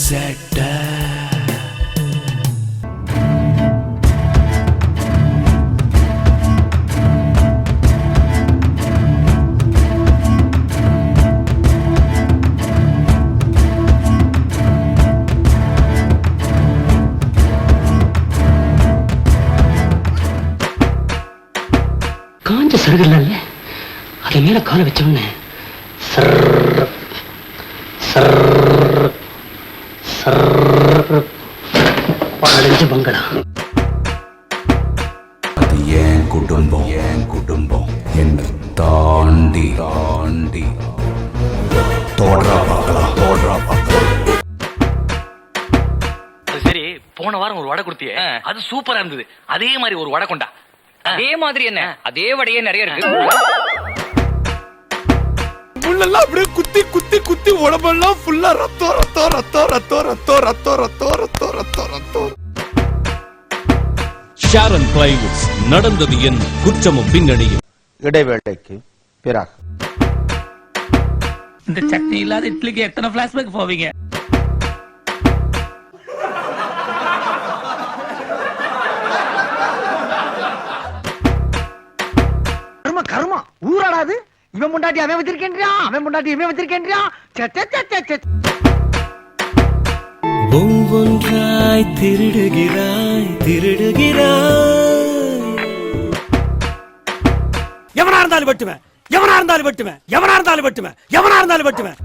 சட்ட காஞ்ச சருகல்ல அது மேல கால வச்சோன்னு பங்களா. அது என் குடும்பம் என்று தாண்டி தோன்றா பார்க்கலாம். சரி, போன வாரம் ஒரு வடை கொடுத்தியே, அது சூப்பரா இருந்தது. அதே மாதிரி ஒரு வடை கொண்டா. அதே மாதிரி என்ன, அதே வடையே நிறைய இருக்கு. முள்ளெல்லாம் அப்படியே குத்தி உடம்பெல்லாம் ஃபுல்லா ரத்தம். ஷாரன் பிளைவுட்ஸ் நடந்தது என் குற்றமும் பின்னணியும். இடைவேளைக்கு பிறகு இந்த சட்னி இல்லாத இட்லிக்கு எத்தனை பிளாஷ்பேக் போவீங்க? கர்மா ஊராடாது. இவன் முண்டாட்டி அவன் வச்சிருக்கேன்றியா. ஒவ்வொன்றாய் திருடுகிறாய். எவனா இருந்தாலும் வெட்டுவேன்.